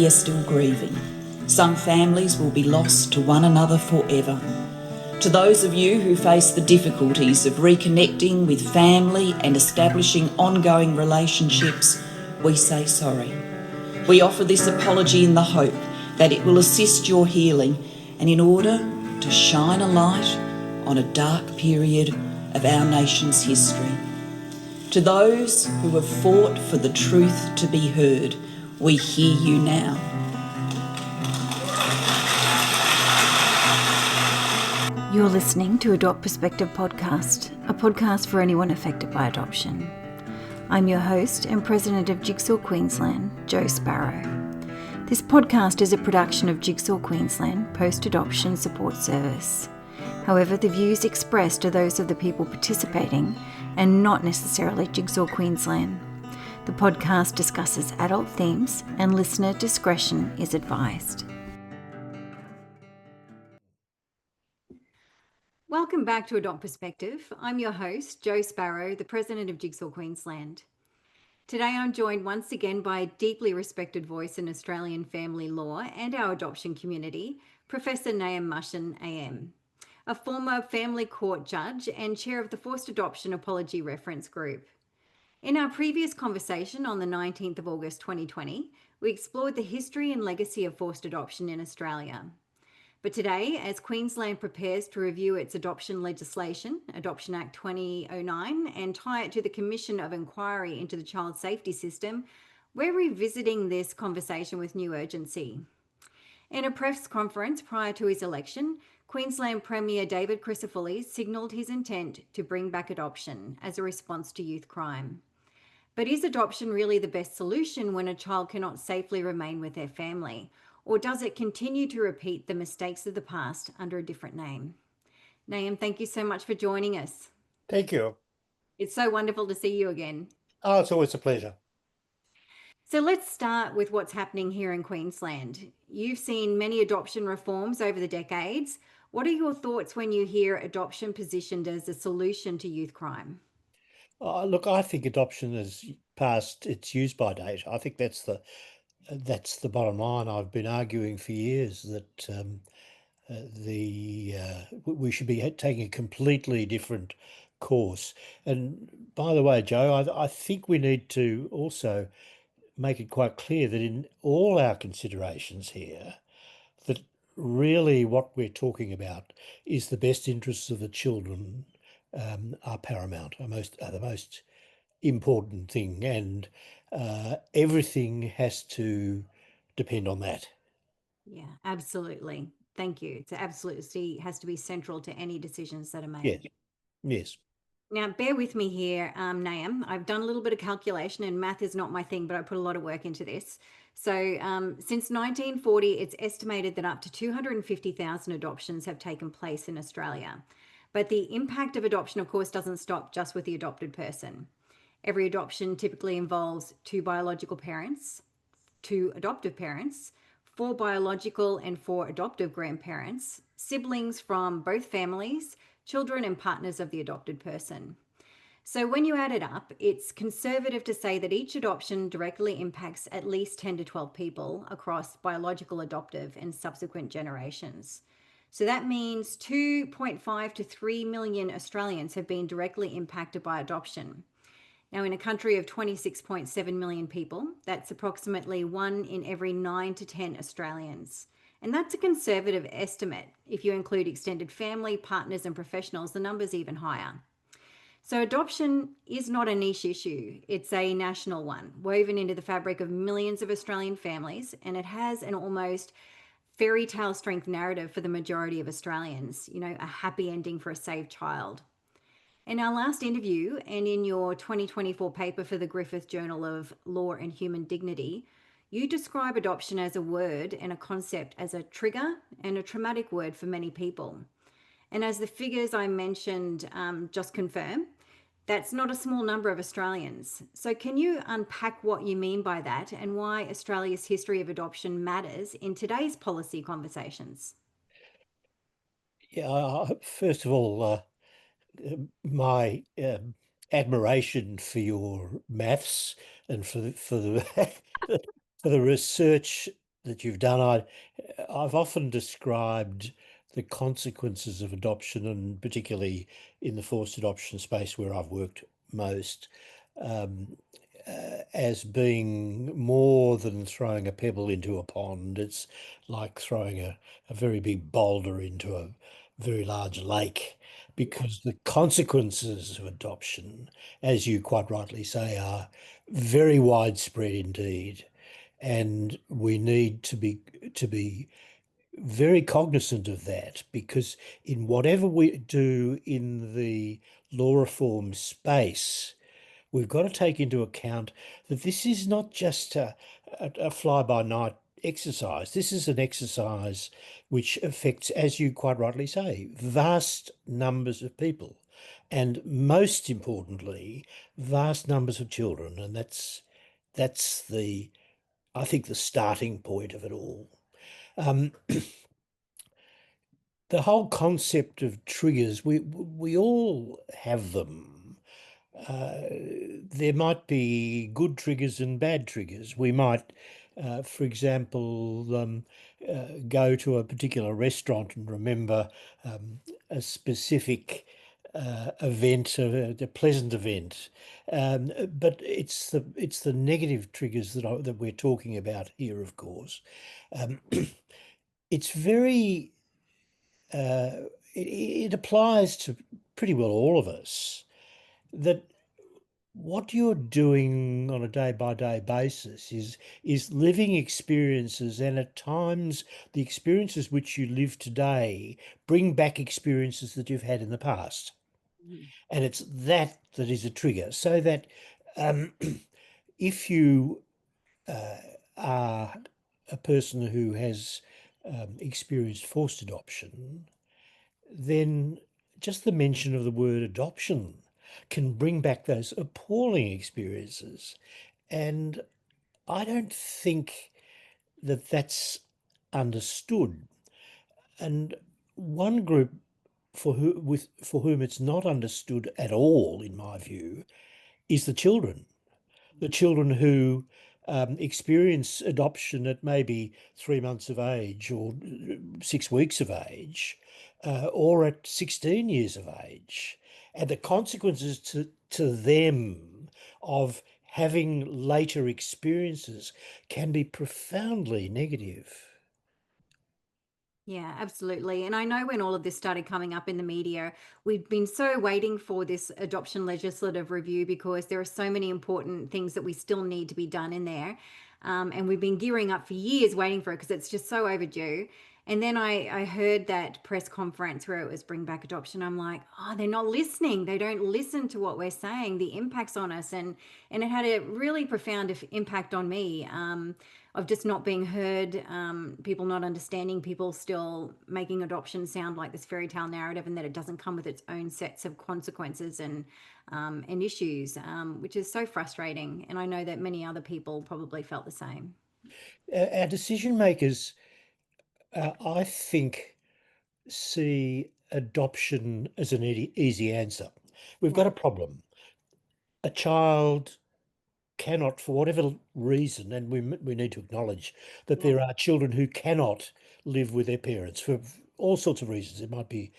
Many are still grieving. Some families will be lost to one another forever. To those of you who face the difficulties of reconnecting with family and establishing ongoing relationships, we say sorry. We offer this apology in the hope that it will assist your healing and in order to shine a light on a dark period of our nation's history. To those who have fought for the truth to be heard, we hear you now. You're listening to Adopt Perspective podcast, a podcast for anyone affected by adoption. I'm your host and president of Jigsaw Queensland, Jo Sparrow. This podcast is a production of Jigsaw Queensland Post-Adoption Support Service. However, the views expressed are those of the people participating and not necessarily Jigsaw Queensland. The podcast discusses adult themes and listener discretion is advised. Welcome back to Adopt Perspective. I'm your host, Jo Sparrow, the president of Jigsaw Queensland. Today I'm joined once again by a deeply respected voice in Australian family law and our adoption community, Professor Nahum Mushin AM, a former family court judge and chair of the Forced Adoption Apology Reference Group. In our previous conversation on the 19th of August 2020, we explored the history and legacy of forced adoption in Australia. But today, as Queensland prepares to review its adoption legislation, Adoption Act 2009, and tie it to the Commission of Inquiry into the Child Safety System, we're revisiting this conversation with new urgency. In a press conference prior to his election, Queensland Premier David Crisafulli signalled his intent to bring back adoption as a response to youth crime. But is adoption really the best solution when a child cannot safely remain with their family? Or does it continue to repeat the mistakes of the past under a different name? Nahum, thank you so much for joining us. Thank you. It's so wonderful to see you again. Oh, it's always a pleasure. So let's start with what's happening here in Queensland. You've seen many adoption reforms over the decades. What are your thoughts when you hear adoption positioned as a solution to youth crime? Look, I think adoption has passed its use-by date. I think that's the bottom line. I've been arguing for years that we should be taking a completely different course. And by the way, Jo, I think we need to also make it quite clear that in all our considerations here, that really what we're talking about is the best interests of the children are paramount, are the most important thing, and everything has to depend on that. Yeah, absolutely. Thank you. It absolutely has to be central to any decisions that are made. Yes, yes. Now, bear with me here, Nahum. I've done a little bit of calculation, and math is not my thing, but I put a lot of work into this. So since 1940, it's estimated that up to 250,000 adoptions have taken place in Australia. But the impact of adoption, of course, doesn't stop just with the adopted person. Every adoption typically involves 2 biological parents, 2 adoptive parents, 4 biological and 4 adoptive grandparents, siblings from both families, children and partners of the adopted person. So when you add it up, it's conservative to say that each adoption directly impacts at least 10 to 12 people across biological, adoptive, and subsequent generations. So that means 2.5 to 3 million Australians have been directly impacted by adoption. Now, in a country of 26.7 million people, that's approximately 1 in every 9 to 10 Australians. And that's a conservative estimate. If you include extended family, partners, and professionals, the number's even higher. So adoption is not a niche issue. It's a national one, woven into the fabric of millions of Australian families, and it has an almost fairy tale strength narrative for the majority of Australians, a happy ending for a saved child. In our last interview and in your 2024 paper for the Griffith Journal of Law and Human Dignity, you describe adoption as a word and a concept as a trigger and a traumatic word for many people. And as the figures I mentioned just confirm, that's not a small number of Australians. So can you unpack what you mean by that and why Australia's history of adoption matters in today's policy conversations? Yeah, first of all, my admiration for your maths and for the for the research that you've done. I've often described the consequences of adoption, and particularly in the forced adoption space where I've worked most, um, as being more than throwing a pebble into a pond. It's like throwing a very big boulder into a very large lake, Yeah. because the consequences of adoption, as you quite rightly say, are very widespread indeed. And we need to be very cognizant of that, because in whatever we do in the law reform space, we've got to take into account that this is not just a fly-by-night exercise. This is an exercise which affects, as you quite rightly say, vast numbers of people, and most importantly, vast numbers of children. And that's the, I think, the starting point of it all. Um, the whole concept of triggers, we all have them. Uh, there might be good triggers and bad triggers. We might, for example, go to a particular restaurant and remember a specific event, a pleasant event. But it's the negative triggers that we're talking about here, of course. Um, it's very it applies to pretty well all of us, that what you're doing on a day by day basis is living experiences, and at times the experiences which you live today bring back experiences that you've had in the past. Mhm. And it's that is a trigger. So that um, if you uh, are a person who has experienced forced adoption, then just the mention of the word adoption can bring back those appalling experiences. And I don't think that that's understood. And one group for whom it's not understood at all, in my view, is the children who experience adoption at maybe 3 months of age, or 6 weeks of age, or at 16 years of age. And the consequences to them of having later experiences can be profoundly negative. Yeah, absolutely. And I know when all of this started coming up in the media, we've been so waiting for this adoption legislative review because there are so many important things that we still need to be done in there. And we've been gearing up for years waiting for it because it's just so overdue. And then I heard that press conference where it was bring back adoption. I'm like, oh, they're not listening. They don't listen to what we're saying, the impacts on us. And it had a really profound impact on me. Of just not being heard, people not understanding, people still making adoption sound like this fairy tale narrative, and that it doesn't come with its own sets of consequences and issues, which is so frustrating. And I know that many other people probably felt the same. Our decision makers, I think, see adoption as an easy answer. We've Yeah, got a problem. A child cannot, for whatever reason, and we need to acknowledge that yeah, there are children who cannot live with their parents for all sorts of reasons. It might be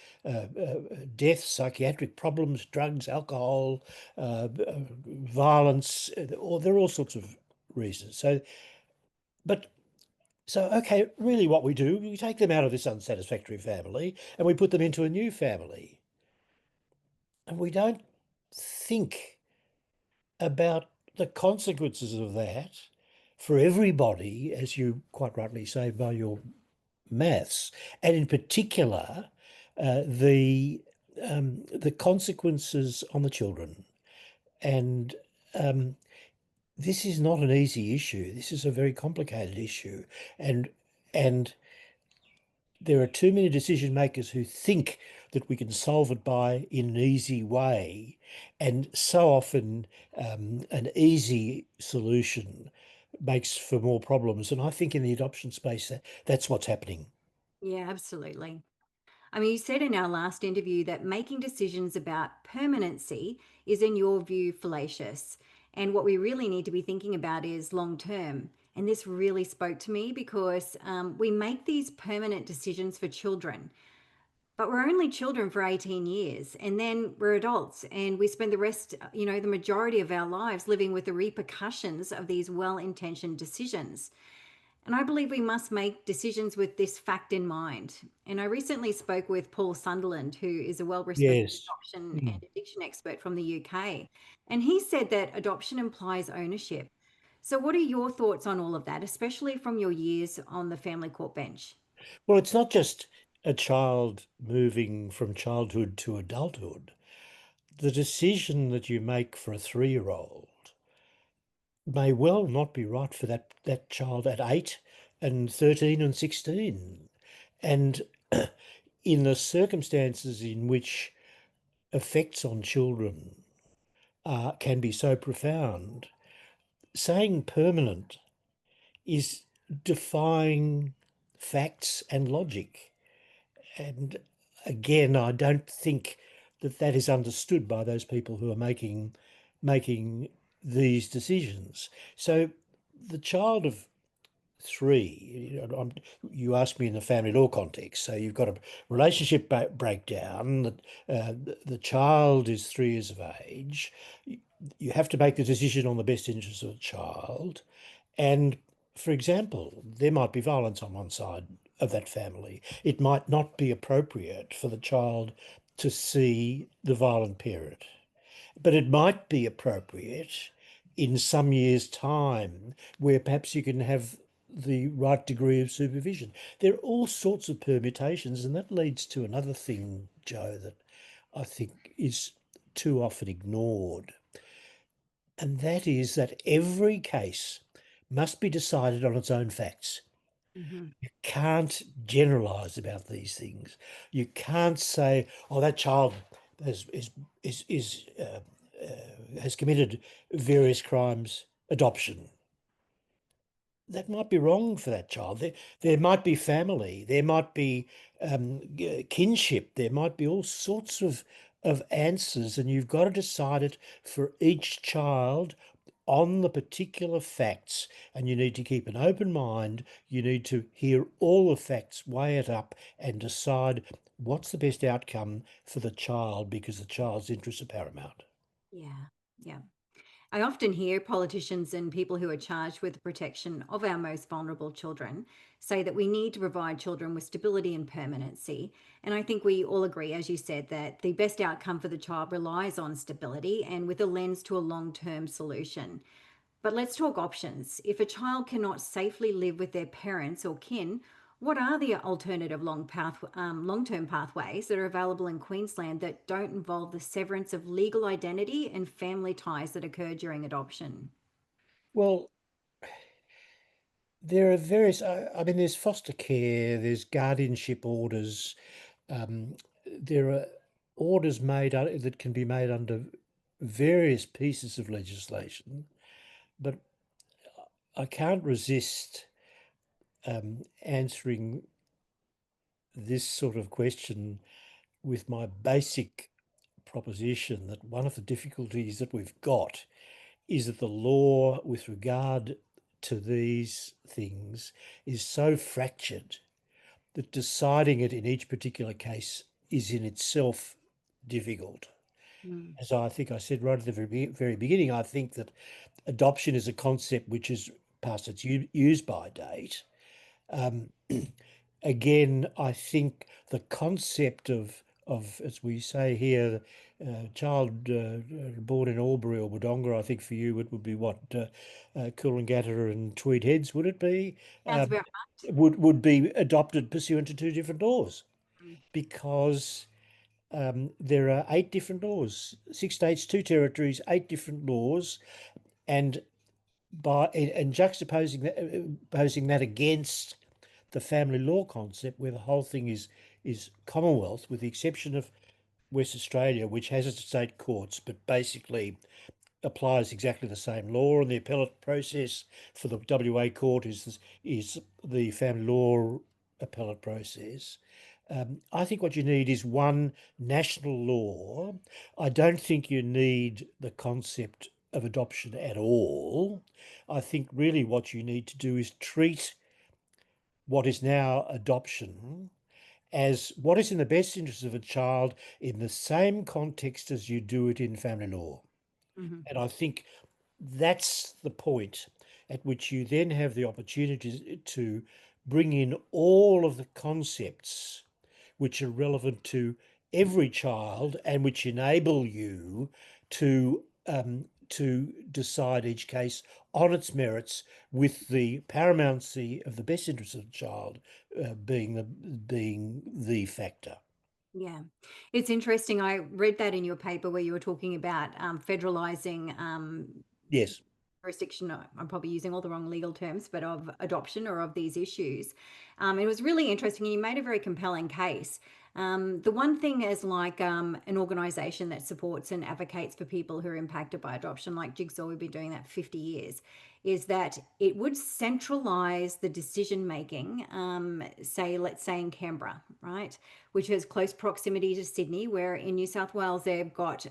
death, psychiatric problems, drugs, alcohol, violence, or there are all sorts of reasons. But okay, really what we do, we take them out of this unsatisfactory family and we put them into a new family. And we don't think about the consequences of that for everybody, as you quite rightly say by your maths, and in particular, the consequences on the children. And um, this is not an easy issue. This is a very complicated issue, and and there are too many decision makers who think that we can solve it in an easy way, and so often an easy solution makes for more problems. And I think in the adoption space, that's what's happening. yeah, absolutely. I mean, you said in our last interview that making decisions about permanency is, in your view, fallacious. And what we really need to be thinking about is long term. And this really spoke to me because we make these permanent decisions for children, but we're only children for 18 years and then we're adults and we spend the rest, the majority of our lives living with the repercussions of these well-intentioned decisions. And I believe we must make decisions with this fact in mind. And I recently spoke with Paul Sunderland, who is a well-respected Yes. adoption Mm. and addiction expert from the UK. And he said that adoption implies ownership. So what are your thoughts on all of that, especially from your years on the family court bench? Well, it's not just a child moving from childhood to adulthood. The decision that you make for a 3-year-old may well not be right for that child at 8 and 13 and 16. And in the circumstances in which effects on children can be so profound, saying permanent is defying facts and logic. And again, I don't think that that is understood by those people who are making these decisions. So the child of 3, you asked me in the family law context, so you've got a relationship breakdown, that the child is 3 years of age. You have to make the decision on the best interest of the child. And for example, there might be violence on one side of that family. It might not be appropriate for the child to see the violent parent, but it might be appropriate in some years' time where perhaps you can have the right degree of supervision. There are all sorts of permutations, and that leads to another thing, Joe, that I think is too often ignored, and that is that every case must be decided on its own facts. Mhm. You can't generalize about these things. You can't say, "Oh, that child has has committed various crimes. Adoption." That might be wrong for that child. There might be family. There might be kinship. There might be all sorts of answers, and you've got to decide it for each child on the particular facts, and you need to keep an open mind. You need to hear all the facts, weigh it up, and decide what's the best outcome for the child, because the child's interests are paramount. Yeah, yeah. I often hear politicians and people who are charged with the protection of our most vulnerable children say that we need to provide children with stability and permanency. And I think we all agree, as you said, that the best outcome for the child relies on stability and with a lens to a long term solution. But let's talk options. If a child cannot safely live with their parents or kin, what are the alternative long-term pathways that are available in Queensland that don't involve the severance of legal identity and family ties that occur during adoption? Well, there are various, I mean, there's foster care, there's guardianship orders, there are orders made that can be made under various pieces of legislation, but I can't resist answering this sort of question with my basic proposition that one of the difficulties that we've got is that the law with regard to these things is so fractured that deciding it in each particular case is in itself difficult. Mm. As I think I said right at the very beginning, I think that adoption is a concept which is past its use by date. Um, Again, I think the concept of, as we say here, child born in Albury or Wodonga, I think for you it would be what, Coolangatta and Tweed Heads, would it be? Sounds Um, about would be adopted pursuant to 2 different laws, right. because there are 8 different laws, 6 states, 2 territories, 8 different laws, and juxtaposing posing that against the family law concept, where the whole thing is Commonwealth, with the exception of West Australia, which has its state courts, but basically applies exactly the same law, and the appellate process for the WA court is the family law appellate process. I think what you need is one national law. I don't think you need the concept of adoption at all. I think really what you need to do is treat what is now adoption as what is in the best interest of a child in the same context as you do it in family law. Hmm. And I think that's the point at which you then have the opportunity to bring in all of the concepts which are relevant to every child and which enable you to decide each case on its merits, with the paramountcy of the best interest of the child being the factor. Yeah, it's interesting. I read that in your paper where you were talking about federalizing Yes. jurisdiction. I'm probably using all the wrong legal terms, but of adoption or of these issues. It was really interesting, and you made a very compelling case. The one thing is like an organization that supports and advocates for people who are impacted by adoption, like Jigsaw, we've been doing that for 50 years, is that it would centralize the decision making, say, let's say in Canberra, right, which has close proximity to Sydney, where in New South Wales they've got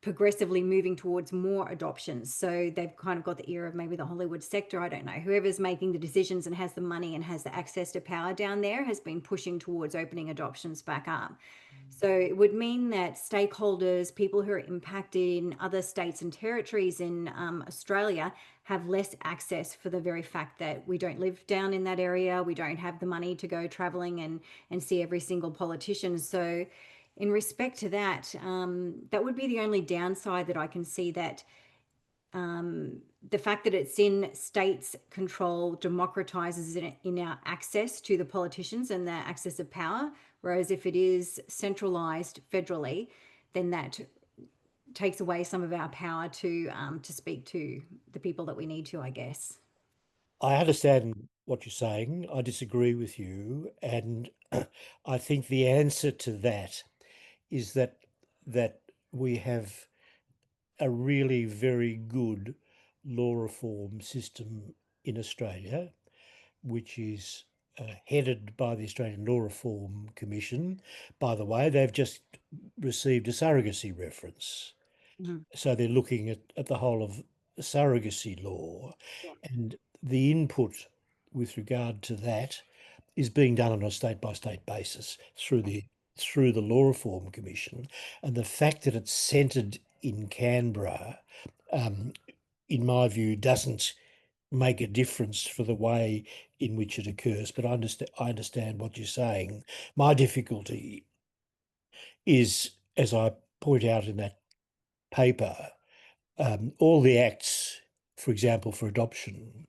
progressively moving towards more adoptions. So they've kind of got the ear of maybe the Hollywood sector. I don't know. Whoever's making the decisions and has the money and has the access to power down there has been pushing towards opening adoptions back up. So it would mean that stakeholders, people who are impacted in other states and territories in Australia, have less access for the very fact that we don't live down in that area. We don't have the money to go traveling and see every single politician. So in respect to that, that would be the only downside that I can see, that the fact that it's in states' control democratizes in our access to the politicians and their access of power. Whereas if it is centralized federally, then that takes away some of our power to speak to the people that we need to, I guess. I understand what you're saying. I disagree with you, and I think the answer to that is that we have a really very good law reform system in Australia, which is headed by the Australian Law Reform Commission. By the way, they've just received a surrogacy reference. Mhm. So they're looking at the whole of surrogacy law, Yeah. and the input with regard to that is being done on a state by state basis through the Law Reform Commission. And the fact that it's centred in Canberra, um, in my view, doesn't make a difference for the way in which it occurs. But I understand what you're saying. My difficulty is, as I point out in that paper, all the acts, for example, for adoption,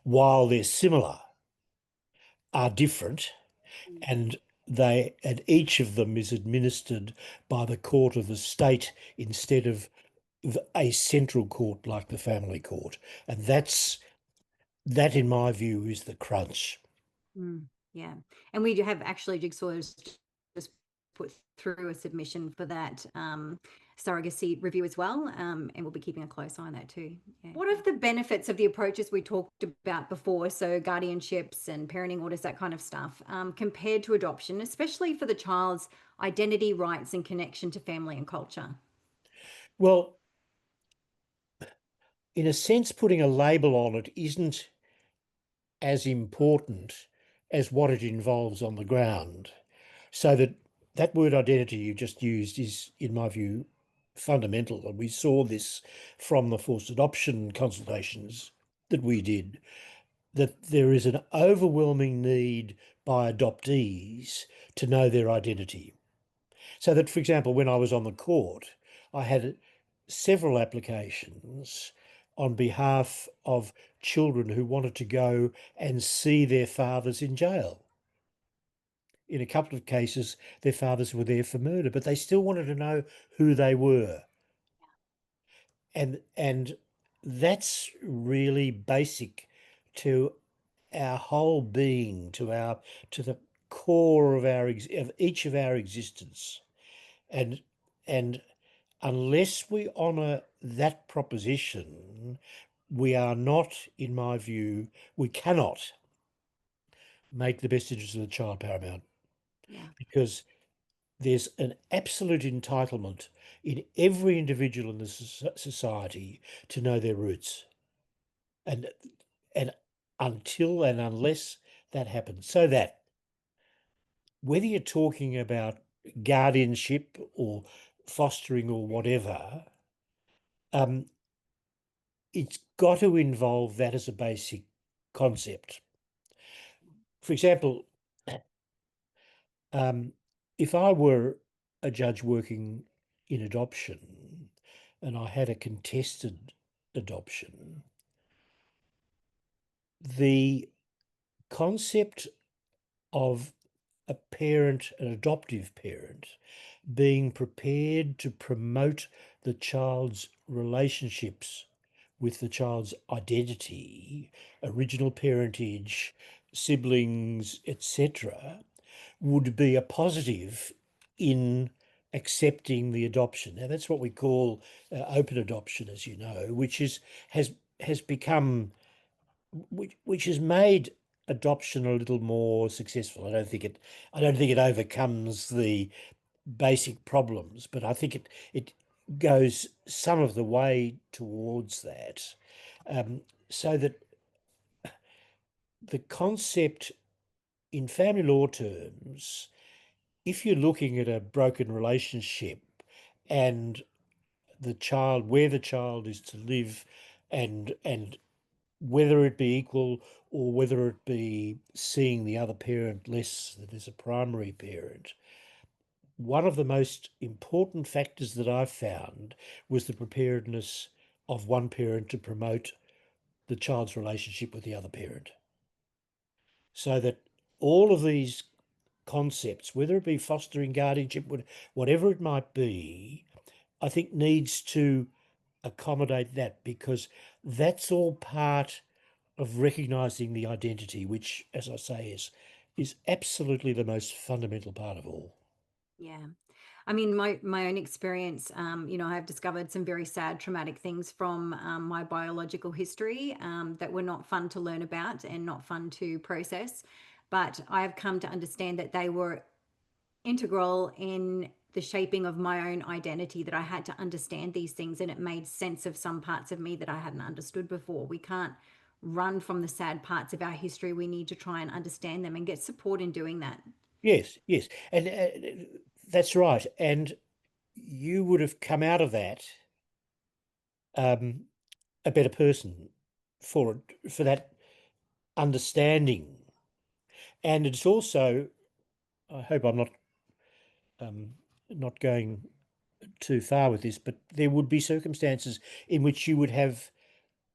while they're similar, are different, and each of them is administered by the court of the state instead of a central court like the family court. And that, in my view, is the crunch. Yeah. And we do have actually Jigsaw's just put through a submission for that surrogacy review as well. And we'll be keeping a close eye on that too. Yeah. What are the benefits of the approaches we talked about before? So guardianships and parenting orders, that kind of stuff, compared to adoption, especially for the child's identity, rights, and connection to family and culture? Well, in a sense, putting a label on it isn't as important as what it involves on the ground. So that word identity you just used is, in my view, fundamental. And we saw this from the forced adoption consultations that we did, that there is an overwhelming need by adoptees to know their identity. So that, for example, when I was on the court, I had several applications on behalf of children who wanted to go and see their fathers in jail. In a couple of cases, their fathers were there for murder, but they still wanted to know who they were. And that's really basic to our whole being, to the core of of each of our existence. And and unless we honour that proposition, we are not, in my view, we cannot make the best interest of the child paramount, Yeah. because there's an absolute entitlement in every individual in the society to know their roots. And and until and unless that happens, so that whether you're talking about guardianship or fostering or whatever, um, it's got to involve that as a basic concept. For example, um, if I were a judge working in adoption and I had a contested adoption, the concept of a parent, an adoptive parent, being prepared to promote the child's relationships with the child's identity, original parentage, siblings, etc., would be a positive in accepting the adoption. Now that's what we call open adoption, as you know, which is has become which has made adoption a little more successful. I don't think it overcomes the basic problems, but I think it goes some of the way towards that. Um, so that the concept in family law terms, if you're looking at a broken relationship and the child, where the child is to live and whether it be equal or whether it be seeing the other parent less than as a primary parent, one of the most important factors that I've found was the preparedness of one parent to promote the child's relationship with the other parent. So that all of these concepts, whether it be fostering, guardianship, whatever it might be, I think needs to accommodate that, because that's all part of recognizing the identity, which, as I say, is absolutely the most fundamental part of all. Yeah. I mean, my own experience, I have discovered some very sad, traumatic things from my biological history that were not fun to learn about and not fun to process. But I have come to understand that they were integral in the shaping of my own identity, that I had to understand these things, and it made sense of some parts of me that I hadn't understood before. We can't run from the sad parts of our history. We need to try and understand them and get support in doing that. Yes, yes, and that's right. And you would have come out of that um, a better person for that understanding. And it's also, I hope I'm um, not going too far with this, but there would be circumstances in which you would have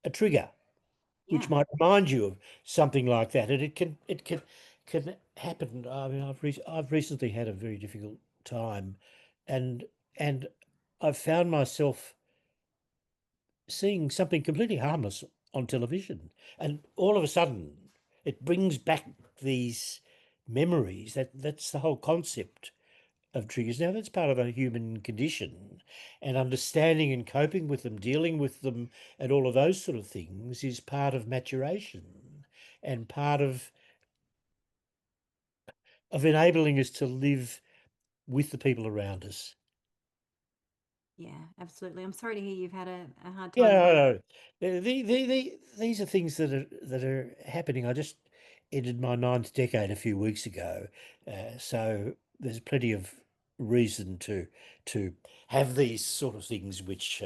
a trigger which Yeah. might remind you of something like that, and it can happen. I mean, I've recently had a very difficult time, and and I've found myself seeing something completely harmless on television, and all of a sudden it brings back these memories. That's the whole concept of triggers. Now, that's part of a human condition, and understanding and coping with them, dealing with them, and all of those sort of things is part of maturation and part of enabling us to live with the people around us. Yeah, absolutely. I'm sorry to hear you've had a hard Yeah, time with no, that. no. These are things that are happening. I just ended my ninth decade a few weeks ago, so there's plenty of reason to have these sort of things which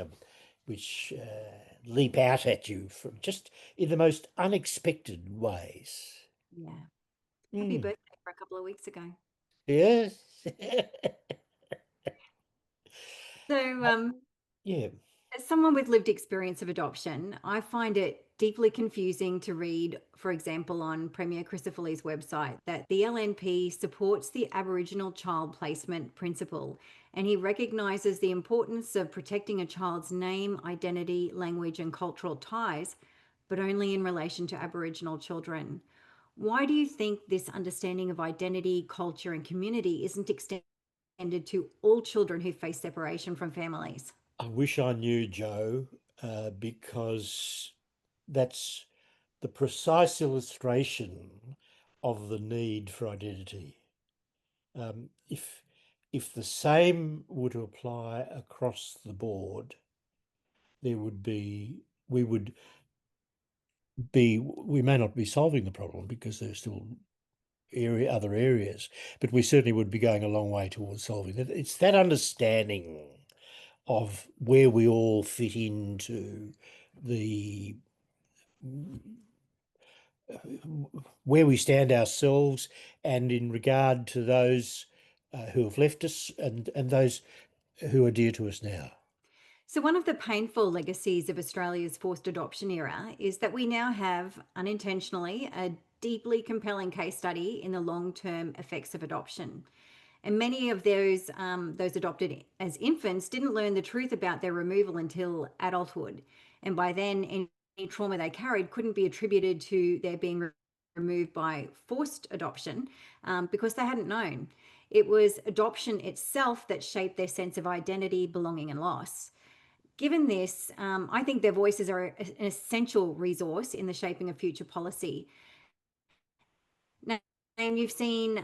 leap out at you from just in the most unexpected ways. Yeah. Happy Mm. birthday for a couple of weeks ago. Yes. So, Yeah. as someone with lived experience of adoption, I find it deeply confusing to read, for example, on Premier Crisafulli's website, that the LNP supports the Aboriginal child placement principle, and he recognises the importance of protecting a child's name, identity, language, and cultural ties, but only in relation to Aboriginal children. Why do you think this understanding of identity, culture, and community isn't extended to all children who face separation from families? I wish I knew, Joe, because that's the precise illustration of the need for identity. If if the same were to apply across the board, there would be, we would be, we may not be solving the problem because there's still other areas, but we certainly would be going a long way towards solving it. It's that understanding of where we all fit into the where we stand ourselves and in regard to those who have left us and those who are dear to us now. So, one of the painful legacies of Australia's forced adoption era is that we now have, unintentionally, a deeply compelling case study in the long-term effects of adoption. And many of those adopted as infants didn't learn the truth about their removal until adulthood. And by then, any trauma they carried couldn't be attributed to their being removed by forced adoption because they hadn't known. It was adoption itself that shaped their sense of identity, belonging, and loss. Given this, I think their voices are an essential resource in the shaping of future policy. Now, and you've seen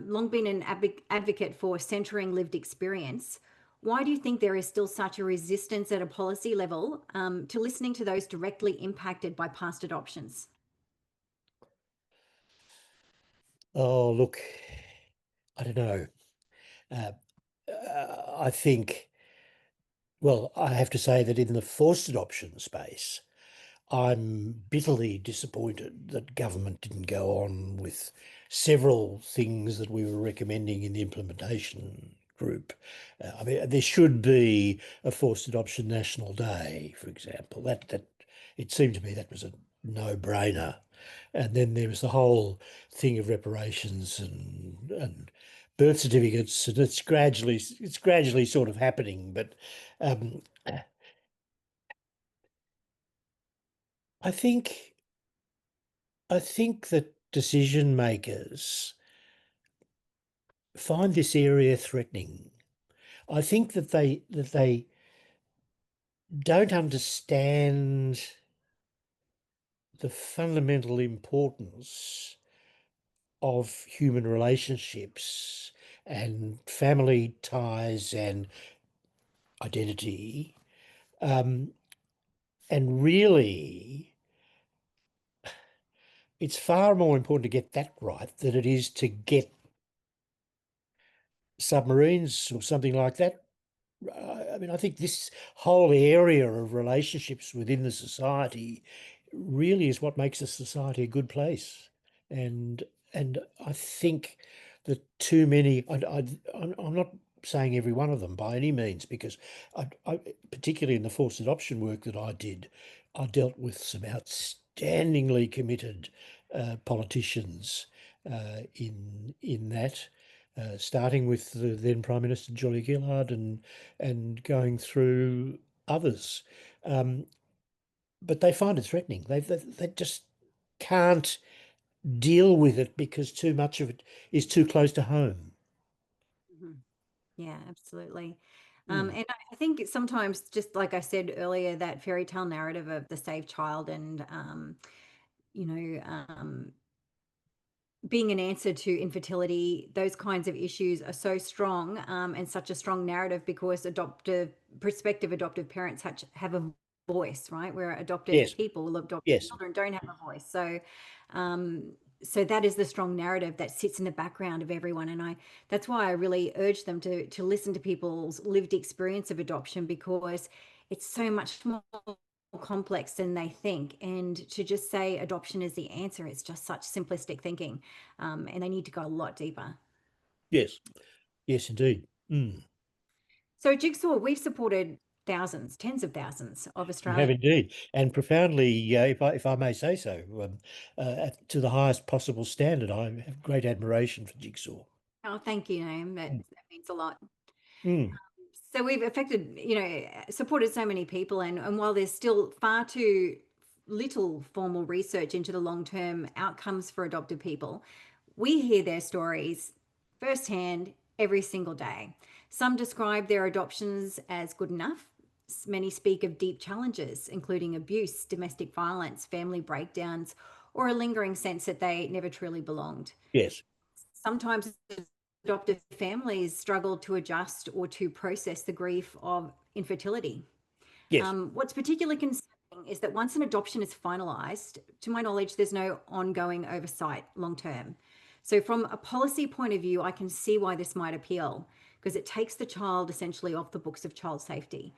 long been an advocate for centering lived experience. Why do you think there is still such a resistance at a policy level to listening to those directly impacted by past adoptions? Oh, look, I don't know. I think, well, I have to say that in the forced adoption space, I'm bitterly disappointed that government didn't go on with several things that we were recommending in the implementation group. I mean, there should be a forced adoption national day, for example. That it seemed to me that was a no-brainer. And then there was the whole thing of reparations and birth certificates, and it's gradually sort of happening. But um, I think I think that decision makers find this area threatening. I think that they don't understand the fundamental importance of human relationships and family ties and identity. Um, and really, it's far more important to get that right than it is to get submarines or something like that. I mean, I think this whole area of relationships within the society really is what makes a society a good place. And and I think that too many, I'm not saying every one of them by any means, because particularly in the forced adoption work that I did, I dealt with some outstandingly committed politicians in that. Starting with the then Prime Minister Julia Gillard and going through others, um, but they find it threatening. They just can't deal with it because too much of it is too close to home. Mhm. Yeah, absolutely. Mm. And I think sometimes, just like I said earlier, that fairy tale narrative of the saved child and, you know, being an answer to infertility, those kinds of issues are so strong and such a strong narrative because prospective adoptive parents have a voice, right? Where adopted Yes, people, adopted yes, children don't have a voice. Um, so that is the strong narrative that sits in the background of everyone. And that's why I really urge them to listen to people's lived experience of adoption because it's so much more complex than they think. And to just say adoption is the answer, it's just such simplistic thinking. And they need to go a lot deeper. yes, yes, indeed. Mm. So, Jigsaw, we've supported thousands, tens of thousands of You have Australians. indeed, and profoundly, if I may say so, to the highest possible standard. I have great admiration for Jigsaw. Oh, thank you, Naim. Mm. That means a lot. Mm. So we've supported so many people, and while there's still far too little formal research into the long-term outcomes for adopted people, we hear their stories firsthand every single day. Some describe their adoptions as good enough. Many speak of deep challenges, including abuse, domestic violence, family breakdowns, or a lingering sense that they never truly belonged. Yes. Sometimes adoptive families struggle to adjust or to process the grief of infertility. Yes. What's particularly concerning is that once an adoption is finalised, to my knowledge, there's no ongoing oversight long term. So, from a policy point of view, I can see why this might appeal because it takes the child essentially off the books of child safety.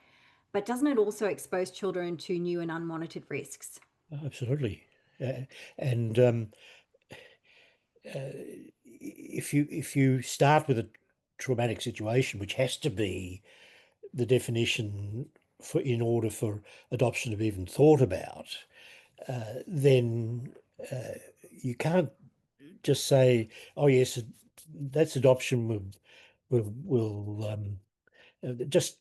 But doesn't it also expose children to new and unmonitored risks? Absolutely. And if you start with a traumatic situation, which has to be the definition for in order for adoption to be even thought about, then you can't just say, "Oh yes, that's adoption." Will just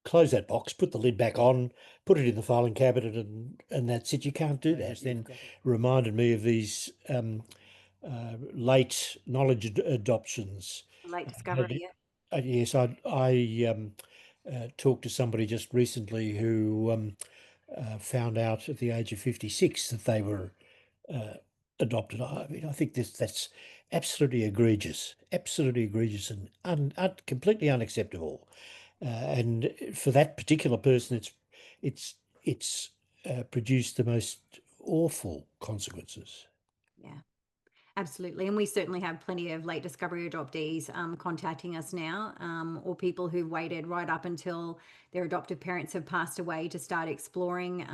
close that box, put the lid back on, put it in the filing cabinet, and that's it. You can't do that. Then reminded me of these late knowledge adoptions. Late discovery, yeah. Yes, I talked to somebody just recently who found out at the age of 56 that they were adopted. I mean, I think that's absolutely egregious, and completely unacceptable. And for that particular person, it's produced the most awful consequences. Yeah. Absolutely. And we certainly have plenty of late discovery adoptees contacting us now, or people who've waited right up until their adoptive parents have passed away to start exploring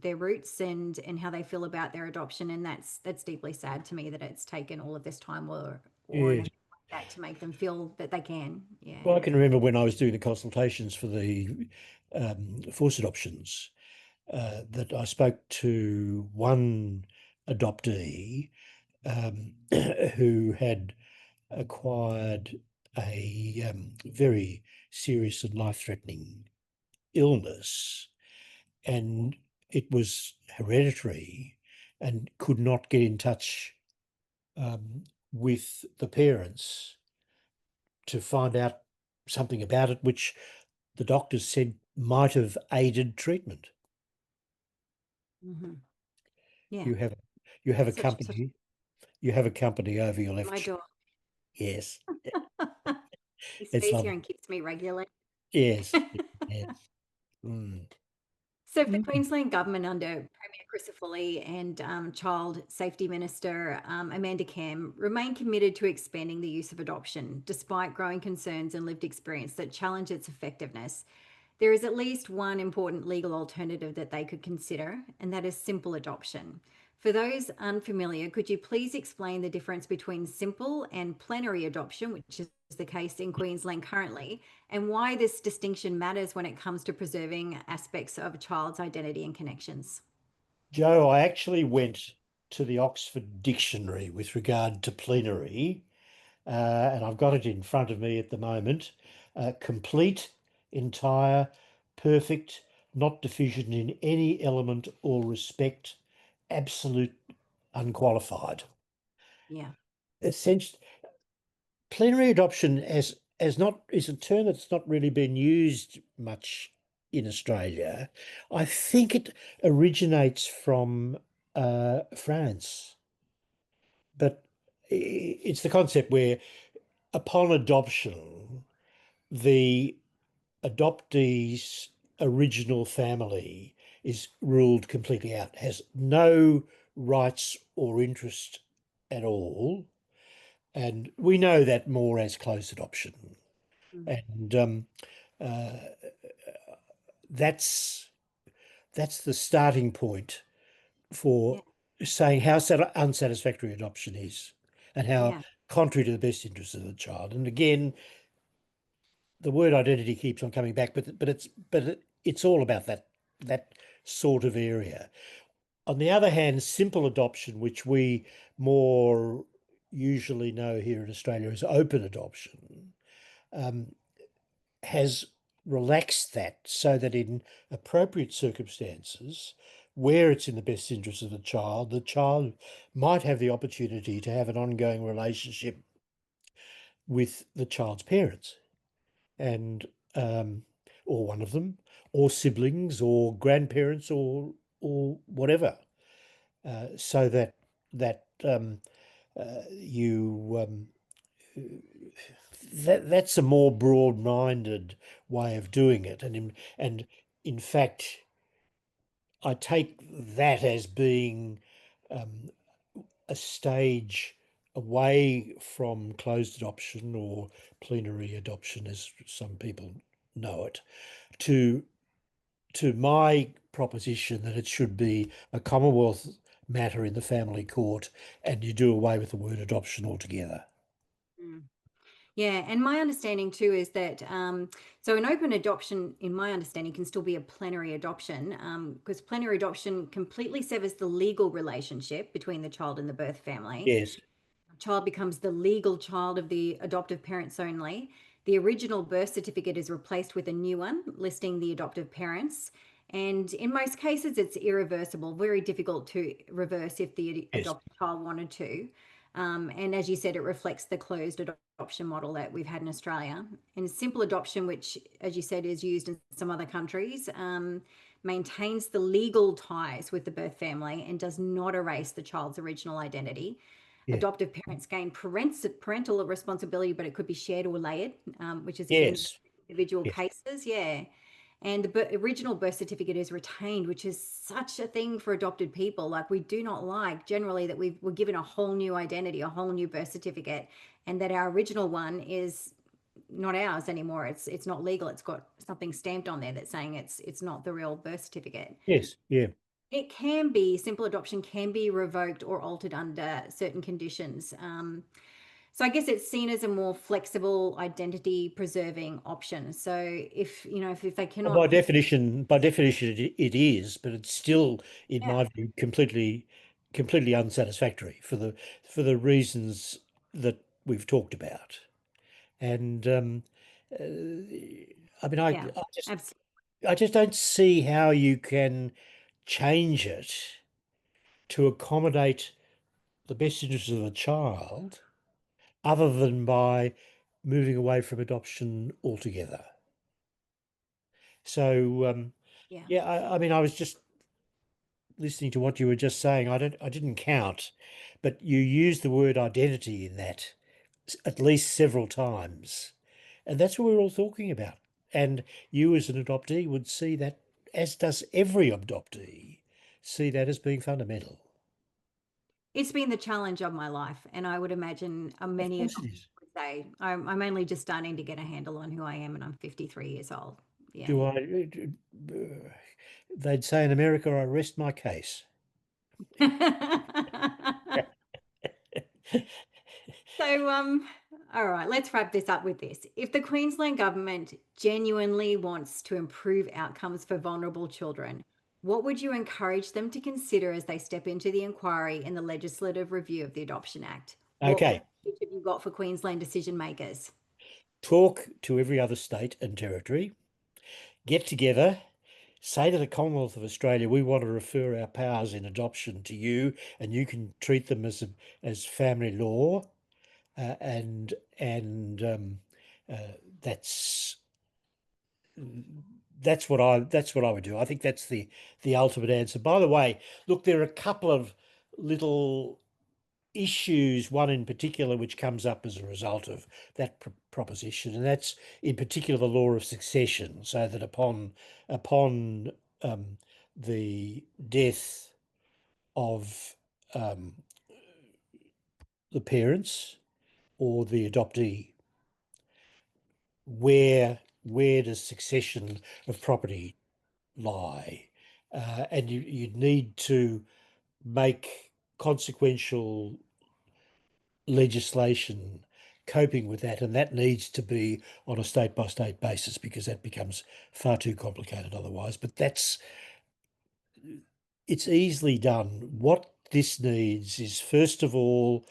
their roots and how they feel about their adoption. And that's deeply sad to me that it's taken all of this time or Yeah. anything like that to make them feel that they can. Yeah. Well, I can remember when I was doing the consultations for the forced adoptions, that I spoke to one adoptee who had acquired a very serious and life-threatening illness, and it was hereditary, and could not get in touch with the parents to find out something about it, which the doctors said might have aided treatment. Hmm. Yeah. You have you have a Such company, you have a company over your my left. dog. Yes, He it's stays here lovely. and keeps me regular. Yes, yes. Mm. So, the Mm. Queensland government under Premier Crisafulli and Child Safety Minister Amanda Cam remain committed to expanding the use of adoption, despite growing concerns and lived experience that challenge its effectiveness. There is at least one important legal alternative that they could consider, and that is simple adoption. For those unfamiliar, could you please explain the difference between simple and plenary adoption, which is the case in Queensland currently, and why this distinction matters when it comes to preserving aspects of a child's identity and connections? Joe, I actually went to the Oxford Dictionary with regard to plenary, and I've got it in front of me at the moment. Complete, entire, perfect, not deficient in any element or respect, absolute, unqualified. Yeah. Essentially, plenary adoption as not is a term that's not really been used much in Australia. I think it originates from France, but it's the concept where upon adoption, the adoptee's original family is ruled completely out, has no rights or interest at all. And we know that more as close adoption. Mm. And uh, that's the starting point Yeah. for saying how unsatisfactory adoption is and how Yeah. contrary to the best interests of the child. And again, the word identity keeps on coming back, but it's all about that sort of area. On the other hand, simple adoption, which we more usually know here in Australia as open adoption, um, has relaxed that so that in appropriate circumstances, where it's in the best interest of the child might have the opportunity to have an ongoing relationship with the child's parents, and or one of them, or siblings, or grandparents, or whatever, so that you that's a more broad-minded way of doing it, and in fact, I take that as being um, a stage away from closed adoption or plenary adoption, as some people know it, to my proposition that it should be a Commonwealth matter in the family court, and you do away with the word adoption altogether. Mm. Yeah, and my understanding too is that so an open adoption, in my understanding, can still be a plenary adoption because plenary adoption completely severs the legal relationship between the child and the birth family. Yes, Child becomes the legal child of the adoptive parents only. The original birth certificate is replaced with a new one listing the adoptive parents. And in most cases, it's irreversible, very difficult to reverse if the yes, adopted child wanted to. And as you said, it reflects the closed adoption model that we've had in Australia. And simple adoption, which, as you said, is used in some other countries, maintains the legal ties with the birth family and does not erase the child's original identity. yeah, Adoptive parents gain parental responsibility, but it could be shared or layered, which is again yes, individual yes, cases. Yeah. And the original birth certificate is retained, which is such a thing for adopted people. Like, we do not like generally that we're given a whole new identity, a whole new birth certificate, and that our original one is not ours anymore. It's not legal. It's got something stamped on there that's saying it's not the real birth certificate. yes, yeah. It can be, simple adoption can be revoked or altered under certain conditions. So I guess it's seen as a more flexible identity preserving option. So if they Well, cannot, by definition, it is, but it's still, in yeah, my view, completely unsatisfactory for the reasons that we've talked about. And uh, I mean, yeah, absolutely. I just don't see how you can change it to accommodate the best interests of the child, other than by moving away from adoption altogether. So Yeah. yeah, I mean, I was just listening to what you were just saying. I didn't count, but you used the word identity in that at least several times, and that's what we're all talking about. And you, as an adoptee, would see that, as does every adoptee, see that as being fundamental. It's been the challenge of my life, and I would imagine Of many course it adults is. would say I'm only just starting to get a handle on who I am, and I'm 53 years old. Yeah. Do I? They'd say in America, I rest my case. So, all right, let's wrap this up with this. If the Queensland government genuinely wants to improve outcomes for vulnerable children, what would you encourage them to consider as they step into the inquiry and the legislative review of the Adoption Act? What Okay, message have you got for Queensland decision makers? talk to every other state and territory, get together, say to the Commonwealth of Australia, we want to refer our powers in adoption to you, and you can treat them as family law, and uh, that's that's what I would do. I think that's the ultimate answer. By the way, look, there are a couple of little issues, one in particular which comes up as a result of that proposition, and that's in particular the law of succession, so that upon um, the death of um, the parents or the adoptee, where does succession of property lie? And you need to make consequential legislation coping with that, and that needs to be on a state by state basis, because that becomes far too complicated otherwise. But it's easily done. What this needs is, first of all,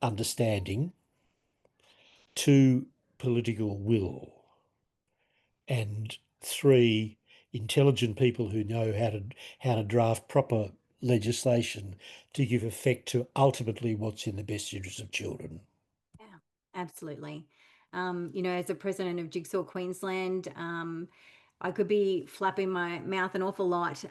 understanding, two, political will, and three, intelligent people who know how to draft proper legislation to give effect to ultimately what's in the best interest of children. Yeah, absolutely. As a president of Jigsaw Queensland, I could be flapping my mouth an awful lot,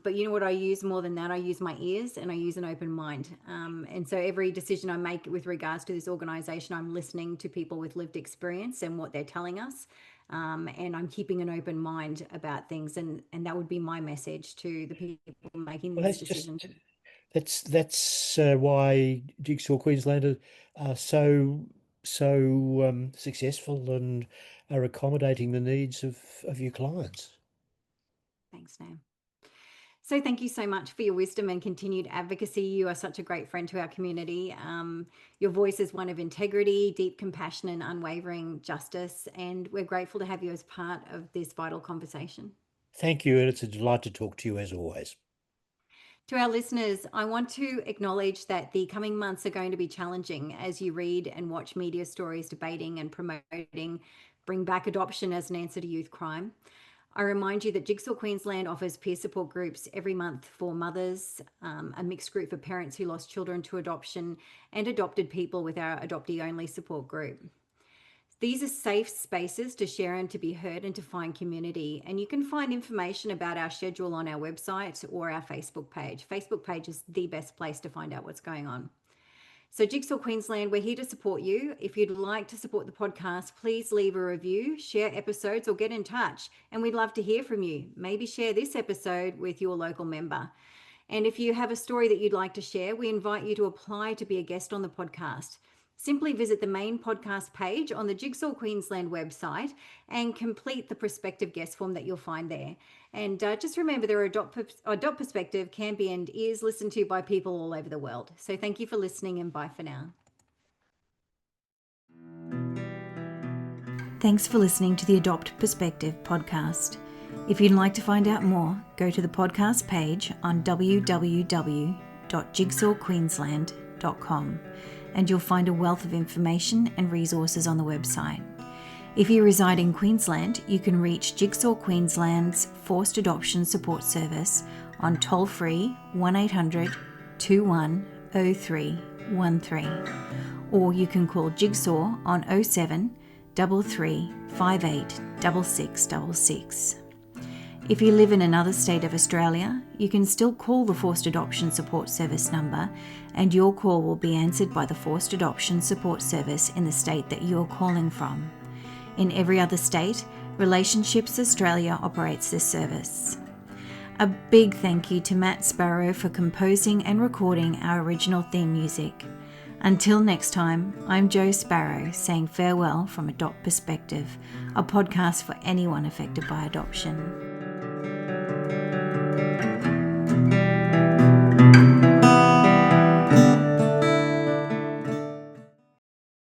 but you know what I use more than that? I use my ears and I use an open mind. And so every decision I make with regards to this organisation, I'm listening to people with lived experience and what they're telling us. And I'm keeping an open mind about things. And that would be my message to the people making Well, these that's decisions. that's why Jigsaw Queensland are so successful and are accommodating the needs of your clients. Thanks, Nam. So thank you so much for your wisdom and continued advocacy. You are such a great friend to our community. Your voice is one of integrity, deep compassion, and unwavering justice. And we're grateful to have you as part of this vital conversation. Thank you, and it's a delight to talk to you as always. To our listeners, I want to acknowledge that the coming months are going to be challenging as you read and watch media stories debating and promoting Bring Back Adoption as an answer to youth crime. I remind you that Jigsaw Queensland offers peer support groups every month for mothers, a mixed group for parents who lost children to adoption, and adopted people with our adoptee-only support group. These are safe spaces to share and to be heard and to find community. And you can find information about our schedule on our website or our Facebook page. Facebook page is the best place to find out what's going on. So Jigsaw Queensland, we're here to support you. If you'd like to support the podcast, please leave a review, share episodes, or get in touch. And we'd love to hear from you. Maybe share this episode with your local member. And if you have a story that you'd like to share, we invite you to apply to be a guest on the podcast. Simply visit the main podcast page on the Jigsaw Queensland website and complete the prospective guest form that you'll find there. And just remember, there are Adopt Perspective can be and is listened to by people all over the world. So thank you for listening, and bye for now. Thanks for listening to the Adopt Perspective podcast. If you'd like to find out more, go to the podcast page on www.jigsawqueensland.com and you'll find a wealth of information and resources on the website. If you reside in Queensland, you can reach Jigsaw Queensland's Forced Adoption Support Service on toll-free 1800 210313, or you can call Jigsaw on 07 33 58 6666. If you live in another state of Australia, you can still call the Forced Adoption Support Service number, and your call will be answered by the Forced Adoption Support Service in the state that you are calling from. In every other state, Relationships Australia operates this service. A big thank you to Matt Sparrow for composing and recording our original theme music. Until next time, I'm Jo Sparrow saying farewell from Adopt Perspective, a podcast for anyone affected by adoption.